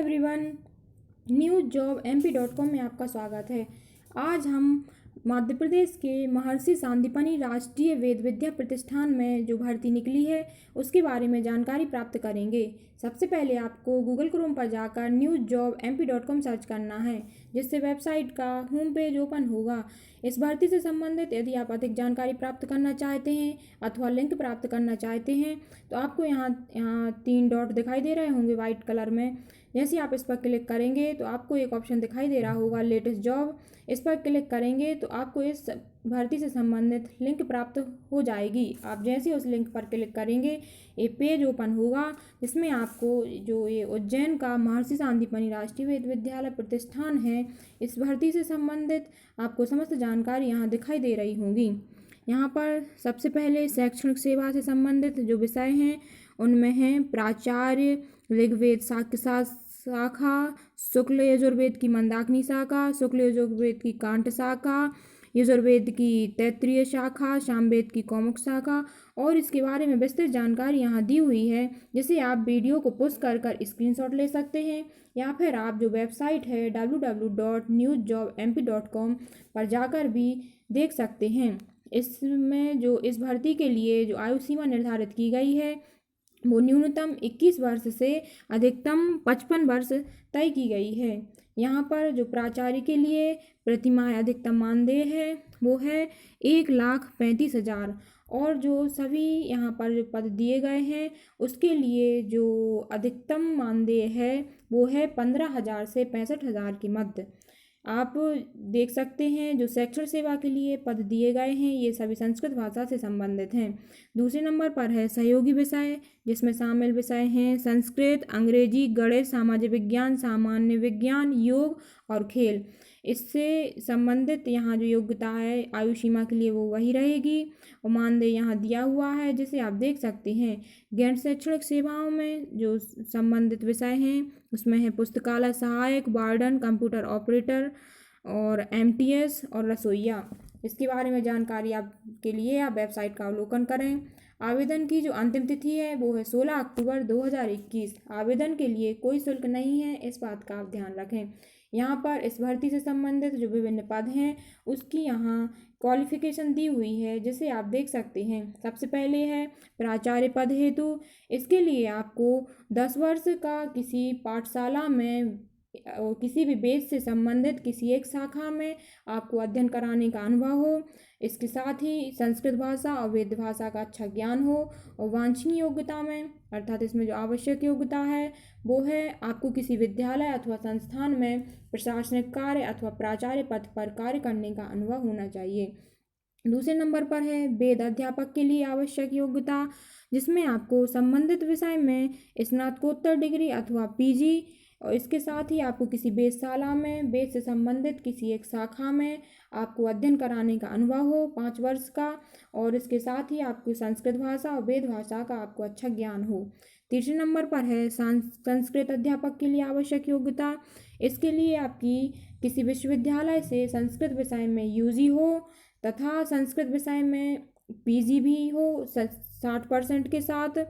Everyone, newsjobmp.com में आपका स्वागत है। आज हम मध्य प्रदेश के महर्षि सांदीपनि राष्ट्रीय वेद विद्या प्रतिष्ठान में जो भर्ती निकली है उसके बारे में जानकारी प्राप्त करेंगे। सबसे पहले आपको गूगल क्रोम पर जाकर newsjobmp.com सर्च करना है, जिससे वेबसाइट का होम पेज ओपन होगा। इस भर्ती से संबंधित यदि आप अधिक जानकारी प्राप्त करना चाहते हैं अथवा लिंक प्राप्त करना चाहते हैं तो आपको यहाँ 3 डॉट दिखाई दे रहे होंगे वाइट कलर में। जैसे आप इस पर क्लिक करेंगे तो आपको एक ऑप्शन दिखाई दे रहा होगा लेटेस्ट जॉब। इस पर क्लिक करेंगे तो आपको इस भर्ती से संबंधित लिंक प्राप्त हो जाएगी। आप जैसे उस लिंक पर क्लिक करेंगे ये पेज ओपन होगा, जिसमें आपको जो ये उज्जैन का महर्षि सांदीपनि राष्ट्रीय वेद विद्यालय प्रतिष्ठान है इस भर्ती से संबंधित आपको समस्त जानकारी यहाँ दिखाई दे रही होंगी। यहाँ पर सबसे पहले शैक्षणिक सेवा से संबंधित जो विषय हैं उनमें हैं प्राचार्य, ऋग्वेद शाखा, शुक्ल यजुर्वेद की मंदाकिनी शाखा, शुक्ल यजुर्वेद की कांट शाखा, यजुर्वेद की तैत्तिरीय शाखा, सामवेद की कौमुक शाखा और इसके बारे में विस्तृत जानकारी यहाँ दी हुई है, जिसे आप वीडियो को पॉज कर स्क्रीनशॉट ले सकते हैं या फिर आप जो वेबसाइट है www.newsjobmp.com पर जाकर भी देख सकते हैं। इसमें जो इस भर्ती के लिए जो आयु सीमा निर्धारित की गई है वो न्यूनतम 21 वर्ष से अधिकतम 55 वर्ष तय की गई है। यहाँ पर जो प्राचार्य के लिए प्रतिमाह अधिकतम मानदेय है वो है 1,35,000 और जो सभी यहाँ पर जो पद दिए गए हैं उसके लिए जो अधिकतम मानदेय है वो है 15,000 से 65,000 के मध्य। आप देख सकते हैं जो शैक्षणिक सेवा के लिए पद दिए गए हैं ये सभी संस्कृत भाषा से संबंधित हैं। दूसरे नंबर पर है सहयोगी विषय, जिसमें शामिल विषय हैं संस्कृत, अंग्रेजी, गणित, सामाजिक विज्ञान, सामान्य विज्ञान, योग और खेल। इससे संबंधित यहाँ जो योग्यता है आयु सीमा के लिए वो वही रहेगी और मानदेय यहाँ दिया हुआ है, जिसे आप देख सकते हैं। गैर शैक्षणिक सेवाओं में जो संबंधित विषय हैं उसमें है पुस्तकालय सहायक, वार्डन, कंप्यूटर ऑपरेटर और MTS और रसोइया। इसके बारे में जानकारी आपके लिए आप वेबसाइट का अवलोकन करें। आवेदन की जो अंतिम तिथि है वो है 16 अक्टूबर 2021। आवेदन के लिए कोई शुल्क नहीं है, इस बात का आप ध्यान रखें। यहाँ पर इस भर्ती से संबंधित जो विभिन्न पद हैं उसकी यहाँ क्वालिफिकेशन दी हुई है, जिसे आप देख सकते हैं। सबसे पहले है प्राचार्य पद हेतु, इसके लिए आपको 10 वर्ष का किसी पाठशाला में किसी भी वेद से संबंधित किसी एक शाखा में आपको अध्ययन कराने का अनुभव हो। इसके साथ ही संस्कृत भाषा और वेद भाषा का अच्छा ज्ञान हो और वांछनीय योग्यता में अर्थात इसमें जो आवश्यक योग्यता है वो है आपको किसी विद्यालय अथवा संस्थान में प्रशासनिक कार्य अथवा प्राचार्य पद पर कार्य करने का अनुभव होना चाहिए। दूसरे नंबर पर है वेद अध्यापक के लिए आवश्यक योग्यता, जिसमें आपको संबंधित विषय में स्नातकोत्तर डिग्री अथवा PG और इसके साथ ही आपको किसी वेदशाला में वेद से संबंधित किसी एक शाखा में आपको अध्ययन कराने का अनुभव हो 5 वर्ष का और इसके साथ ही आपको संस्कृत भाषा और वेद भाषा का आपको अच्छा ज्ञान हो। तीसरे नंबर पर है संस्कृत अध्यापक के लिए आवश्यक योग्यता, इसके लिए आपकी किसी विश्वविद्यालय से संस्कृत विषय में UG हो तथा संस्कृत विषय में PG भी हो 60% के साथ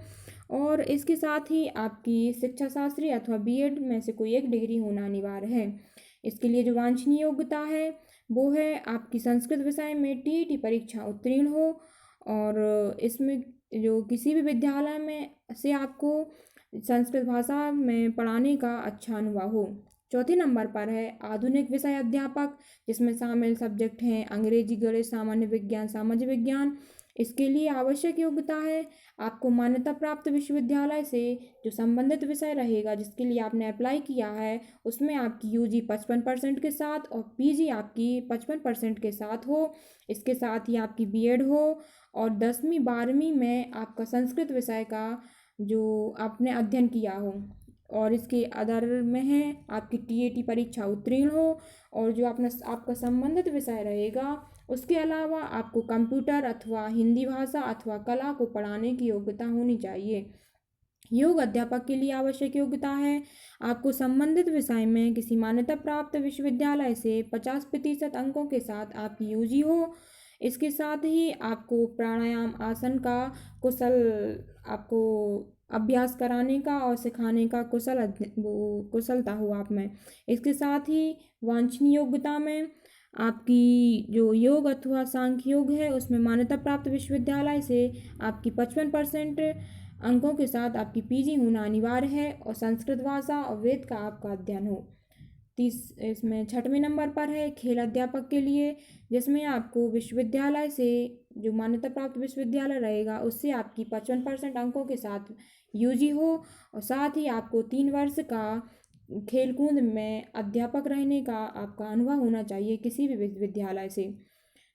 और इसके साथ ही आपकी शिक्षा शास्त्री अथवा BEd में से कोई एक डिग्री होना अनिवार्य है। इसके लिए जो वांछनीय योग्यता है वो है आपकी संस्कृत विषय में TET परीक्षा उत्तीर्ण हो और इसमें जो किसी भी विद्यालय में से आपको संस्कृत भाषा में पढ़ाने का अच्छा अनुभव हो। चौथे नंबर पर है आधुनिक विषय अध्यापक, जिसमें शामिल सब्जेक्ट हैं अंग्रेजी, गणित, सामान्य विज्ञान, सामाजिक विज्ञान। इसके लिए आवश्यक योग्यता है आपको मान्यता प्राप्त विश्वविद्यालय से जो संबंधित विषय रहेगा जिसके लिए आपने अप्लाई किया है उसमें आपकी UG 55% के साथ और PG आपकी 55% के साथ हो। इसके साथ ही आपकी BEd हो और 10वीं 12वीं में आपका संस्कृत विषय का जो आपने अध्ययन किया हो और इसके अदर में है आपकी TET परीक्षा उत्तीर्ण हो और जो आपका संबंधित विषय रहेगा उसके अलावा आपको कंप्यूटर अथवा हिंदी भाषा अथवा कला को पढ़ाने की योग्यता होनी चाहिए। योग अध्यापक के लिए आवश्यक योग्यता है आपको संबंधित विषय में किसी मान्यता प्राप्त विश्वविद्यालय से 50% अंकों के साथ आपकी UG हो। इसके साथ ही आपको प्राणायाम आसन का कुशल आपको अभ्यास कराने का और सिखाने का कुशलता हो आप में। इसके साथ ही वांछनीय योग्यता में आपकी जो योग अथवा सांख्य योग है उसमें मान्यता प्राप्त विश्वविद्यालय से आपकी 55% अंकों के साथ आपकी पीजी होना अनिवार्य है और संस्कृत भाषा और वेद का आपका अध्ययन हो। इसमें 6वें नंबर पर है खेल अध्यापक के लिए, जिसमें आपको विश्वविद्यालय से जो मान्यता प्राप्त विश्वविद्यालय रहेगा उससे आपकी 55% अंकों के साथ यूजी हो और साथ ही आपको 3 वर्ष का खेलकूद में अध्यापक रहने का आपका अनुभव होना चाहिए किसी भी विश्वविद्यालय से।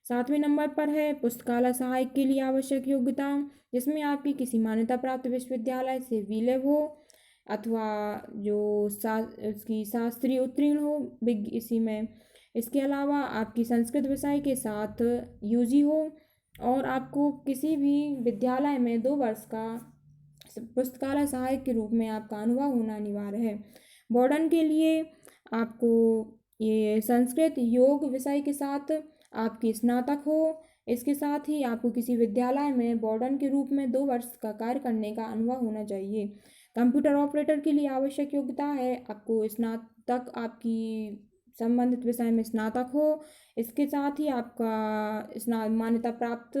7वें नंबर पर है पुस्तकालय सहायक के लिए आवश्यक योग्यता, जिसमें आपकी किसी मान्यता प्राप्त विश्वविद्यालय से विलय हो अथवा जो उसकी शास्त्रीय उत्तीर्ण हो इसी में। इसके अलावा आपकी संस्कृत विषय के साथ यूजी हो और आपको किसी भी विद्यालय में 2 वर्ष का पुस्तकालय सहायक के रूप में आपका अनुभव होना अनिवार्य है। बोर्डन के लिए आपको ये संस्कृत योग विषय के साथ आपकी स्नातक हो। इसके साथ ही आपको किसी विद्यालय में बोर्डन के रूप में 2 वर्ष का कार्य करने का अनुभव होना चाहिए। कंप्यूटर ऑपरेटर के लिए आवश्यक योग्यता है आपको स्नातक आपकी संबंधित विषय में स्नातक हो। इसके साथ ही आपका मान्यता प्राप्त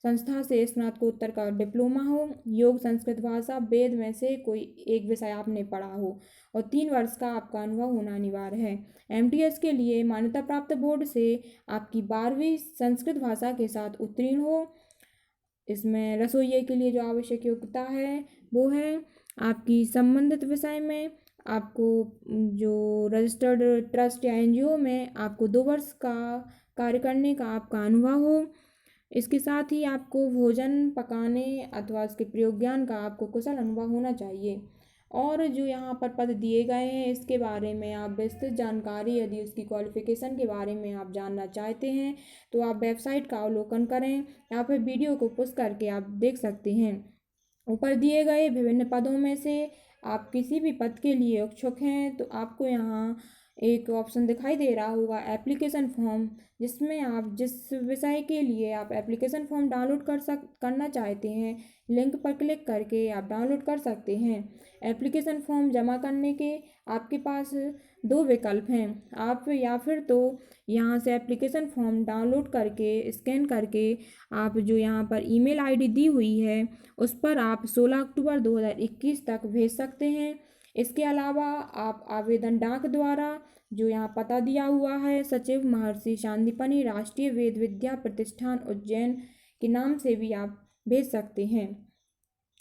संस्था से स्नातकोत्तर का डिप्लोमा हो। योग संस्कृत भाषा वेद में से कोई एक विषय आपने पढ़ा हो और 3 वर्ष का आपका अनुभव होना अनिवार्य है। एमटीएस के लिए मान्यता प्राप्त बोर्ड से आपकी 12वीं संस्कृत भाषा के साथ उत्तीर्ण हो। इसमें रसोइये के लिए जो आवश्यक योग्यता है वो है आपकी संबंधित विषय में आपको जो रजिस्टर्ड ट्रस्ट या एनजीओ में आपको 2 वर्ष का कार्य करने का आपका अनुभव हो। इसके साथ ही आपको भोजन पकाने अथवा उसके प्रयोग ज्ञान का आपको कुशल अनुभव होना चाहिए। और जो यहाँ पर पद दिए गए हैं इसके बारे में आप विस्तृत जानकारी यदि उसकी क्वालिफिकेशन के बारे में आप जानना चाहते हैं तो आप वेबसाइट का अवलोकन करें या फिर वीडियो को पुश करके आप देख सकते हैं। ऊपर दिए गए विभिन्न पदों में से आप किसी भी पद के लिए इच्छुक हैं तो आपको यहाँ एक ऑप्शन दिखाई दे रहा होगा एप्लीकेशन फॉर्म, जिसमें आप जिस विषय के लिए आप एप्लीकेशन फॉर्म डाउनलोड करना चाहते हैं लिंक पर क्लिक करके आप डाउनलोड कर सकते हैं। एप्लीकेशन फॉर्म जमा करने के आपके पास 2 विकल्प हैं। आप या फिर तो यहाँ से एप्लीकेशन फॉर्म डाउनलोड करके स्कैन करके आप जो यहाँ पर ईमेल आईडी दी हुई है उस पर आप 16 अक्टूबर 2021 तक भेज सकते हैं। इसके अलावा आप आवेदन डाक द्वारा जो यहाँ पता दिया हुआ है सचिव महर्षि सांदीपनि राष्ट्रीय वेद विद्या प्रतिष्ठान उज्जैन के नाम से भी आप भेज सकते हैं।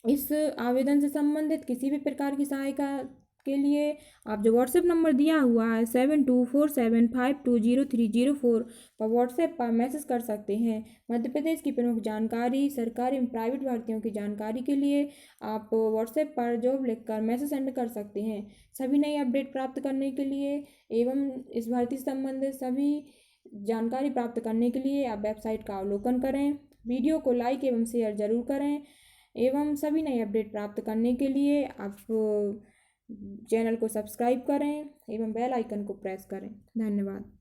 इस आवेदन से संबंधित किसी भी प्रकार की सहायता के लिए आप जो व्हाट्सएप नंबर दिया हुआ है 7247520304 पर व्हाट्सएप पर मैसेज कर सकते हैं। मध्य प्रदेश की प्रमुख जानकारी सरकारी एवं प्राइवेट भर्तियों की जानकारी के लिए आप व्हाट्सएप पर जॉब लिखकर मैसेज सेंड कर सकते हैं। सभी नई अपडेट प्राप्त करने के लिए एवं इस भर्ती से संबंधित सभी जानकारी प्राप्त करने के लिए आप वेबसाइट का अवलोकन करें। वीडियो को लाइक एवं शेयर जरूर करें एवं सभी नई अपडेट प्राप्त करने के लिए आप चैनल को सब्सक्राइब करें एवं बेल आइकन को प्रेस करें। धन्यवाद।